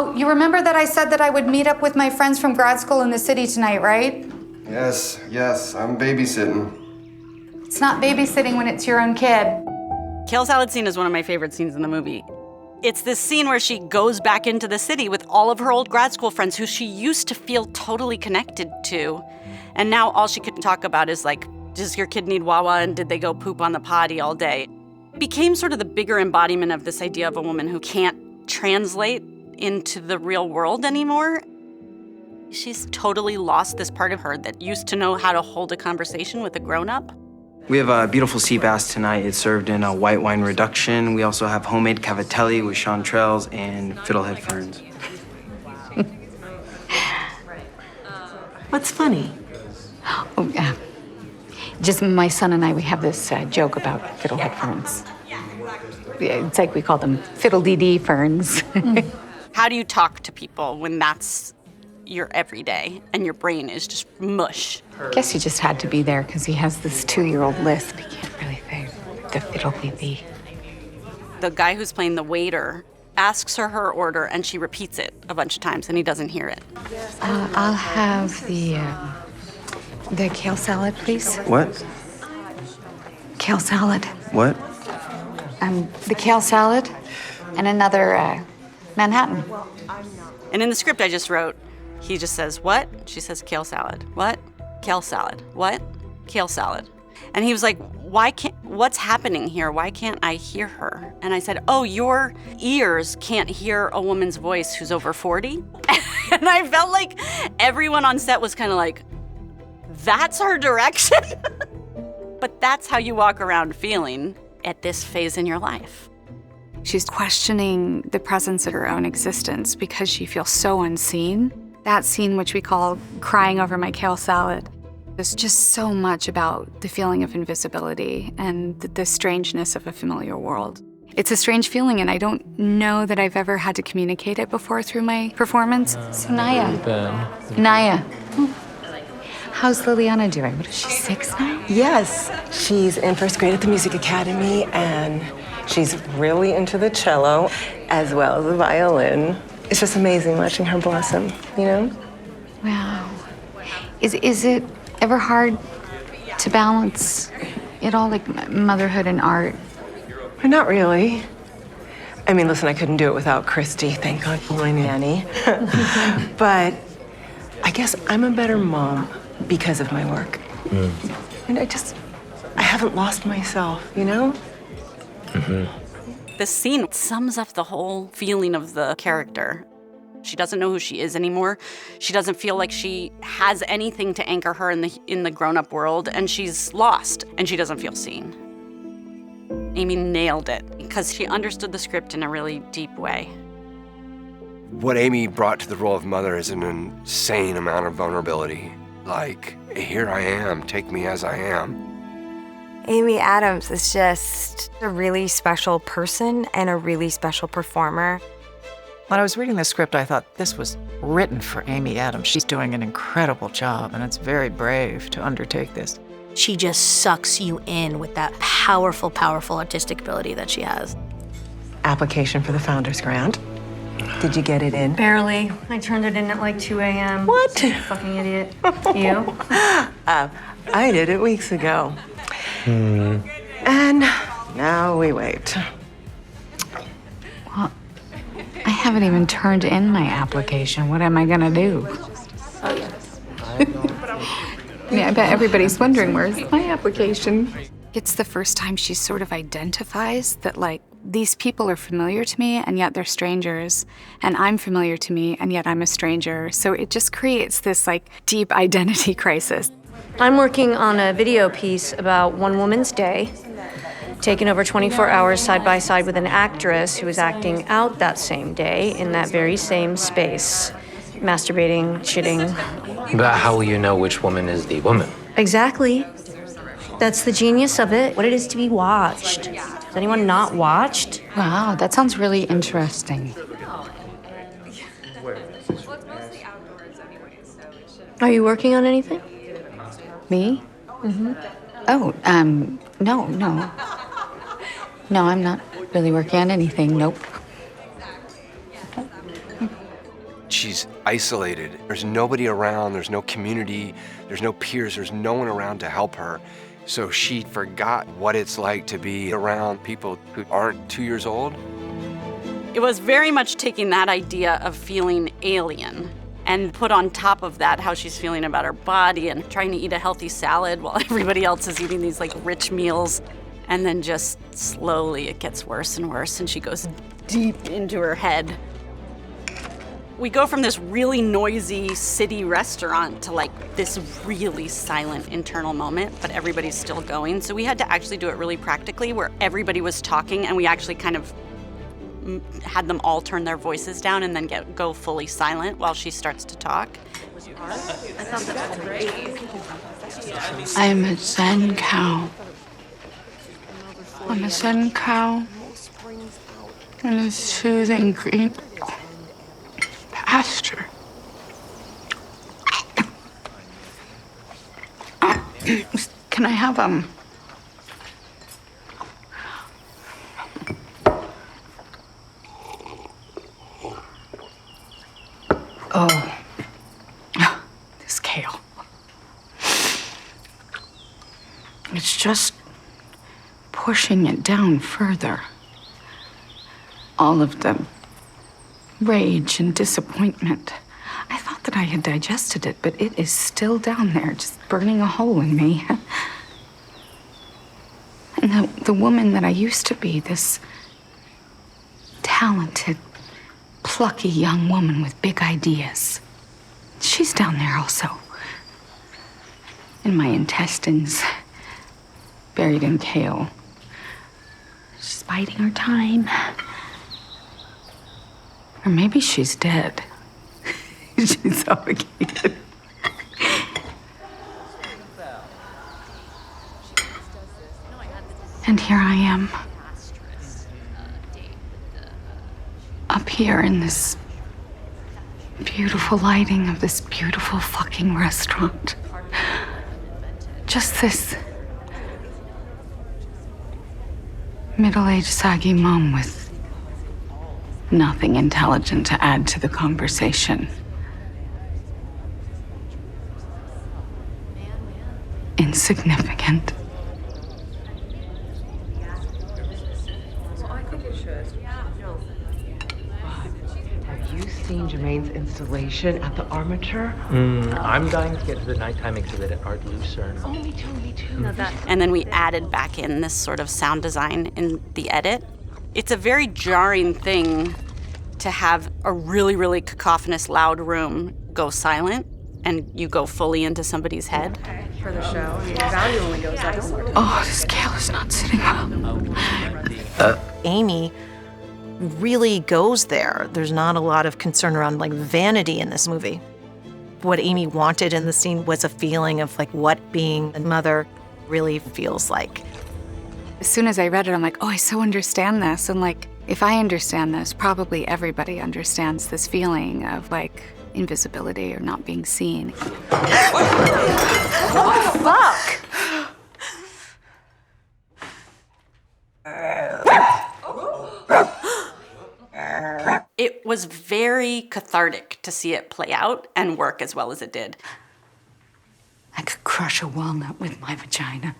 Oh, you remember that I said that I would meet up with my friends from grad school in the city tonight, right? Yes, I'm babysitting. It's not babysitting when it's your own kid. Kale salad scene is one of my favorite scenes in the movie. It's this scene where she goes back into the city with all of her old grad school friends who she used to feel totally connected to. And now all she could talk about is like, does your kid need Wawa and did they go poop on the potty all day? It became sort of the bigger embodiment of this idea of a woman who can't translate into the real world anymore. She's totally lost this part of her that used to know how to hold a conversation with a grown-up. We have a beautiful sea bass tonight. It's served in a white wine reduction. We also have homemade cavatelli with chanterelles and fiddlehead ferns. What's funny? Oh, yeah. Just my son and I, we have this joke about fiddlehead ferns. It's like we call them fiddle-dee-dee ferns. How do you talk to people when that's your everyday and your brain is just mush? I guess he just had to be there because he has this 2-year-old lisp. He can't really say the fiddle-dee-dee. The guy who's playing the waiter asks her order and she repeats it a bunch of times and he doesn't hear it. I'll have the kale salad, please. What? Kale salad. What? The kale salad and another Manhattan. And in the script I just wrote, he just says, what? She says, kale salad. What? Kale salad. What? Kale salad. And he was like, what's happening here? Why can't I hear her? And I said, oh, your ears can't hear a woman's voice who's over 40? And I felt like everyone on set was kind of like, that's her direction? But that's how you walk around feeling at this phase in your life. She's questioning the presence of her own existence because she feels so unseen. That scene, which we call crying over my kale salad, is just so much about the feeling of invisibility and the strangeness of a familiar world. It's a strange feeling, and I don't know that I've ever had to communicate it before through my performance. So Naya, how's Liliana doing? What is she, 6 now? Yes, she's in first grade at the Music Academy, and she's really into the cello as well as the violin. It's just amazing watching her blossom, you know? Wow. Is it ever hard to balance it all, like motherhood and art? Not really. I mean, listen, I couldn't do it without Christy, thank God for my nanny. But I guess I'm a better mom because of my work. And I haven't lost myself, you know? This scene sums up the whole feeling of the character. She doesn't know who she is anymore. She doesn't feel like she has anything to anchor her in the grown-up world, and she's lost, and she doesn't feel seen. Amy nailed it because she understood the script in a really deep way. What Amy brought to the role of mother is an insane amount of vulnerability. Like, here I am, take me as I am. Amy Adams is just a really special person and a really special performer. When I was reading the script, I thought this was written for Amy Adams. She's doing an incredible job, and it's very brave to undertake this. She just sucks you in with that powerful, powerful artistic ability that she has. Application for the Founders Grant. Did you get it in? Barely. I turned it in at like 2 a.m. What? Fucking idiot. You? I did it weeks ago. And now we wait. Well, I haven't even turned in my application. What am I gonna do? Yeah, I bet everybody's wondering, where's my application? It's the first time she sort of identifies that, like, these people are familiar to me, and yet they're strangers, and I'm familiar to me, and yet I'm a stranger. So it just creates this, like, deep identity crisis. I'm working on a video piece about one woman's day, taken over 24 hours side by side with an actress who is acting out that same day in that very same space, masturbating, shitting. But how will you know which woman is the woman? Exactly. That's the genius of it, what it is to be watched. Has anyone not watched? Wow, that sounds really interesting. Are you working on anything? Me? Oh, no. No, I'm not really working on anything, nope. she's isolated. There's nobody around, there's no community, there's no peers, there's no one around to help her. So she forgot what it's like to be around people who aren't 2 years old. It was very much taking that idea of feeling alien and put on top of that how she's feeling about her body and trying to eat a healthy salad while everybody else is eating these like rich meals. And then just slowly it gets worse and worse and she goes deep into her head. We go from this really noisy city restaurant to like this really silent internal moment, but everybody's still going. So we had to actually do it really practically where everybody was talking and we actually kind of had them all turn their voices down and then go fully silent while she starts to talk. I'm a Zen cow. I'm a Zen cow in a soothing green pasture. Can I have Oh, this kale. It's just pushing it down further. All of the rage and disappointment. I thought that I had digested it, but it is still down there, just burning a hole in me. And the woman that I used to be, this talented, plucky young woman with big ideas, she's down there also. In my intestines, buried in kale. She's biding her time. Or maybe she's dead. She's suffocated. And here I am. Up here in this beautiful lighting of this beautiful fucking restaurant. Just this middle-aged saggy mom with nothing intelligent to add to the conversation. Insignificant. Have you seen Jermaine's installation at the Armature? I'm dying to get to the nighttime exhibit at Art Lucerne. Oh, me too. And then we added back in this sort of sound design in the edit. It's a very jarring thing to have a really, really cacophonous, loud room go silent and you go fully into somebody's head. For the show, the value only goes up. Oh, this kale is not sitting well. Amy really goes there. There's not a lot of concern around like vanity in this movie. What Amy wanted in the scene was a feeling of like what being a mother really feels like. As soon as I read it, I'm like, oh, I so understand this. And like, if I understand this, probably everybody understands this feeling of like invisibility or not being seen. What the fuck? It was very cathartic to see it play out and work as well as it did. I could crush a walnut with my vagina.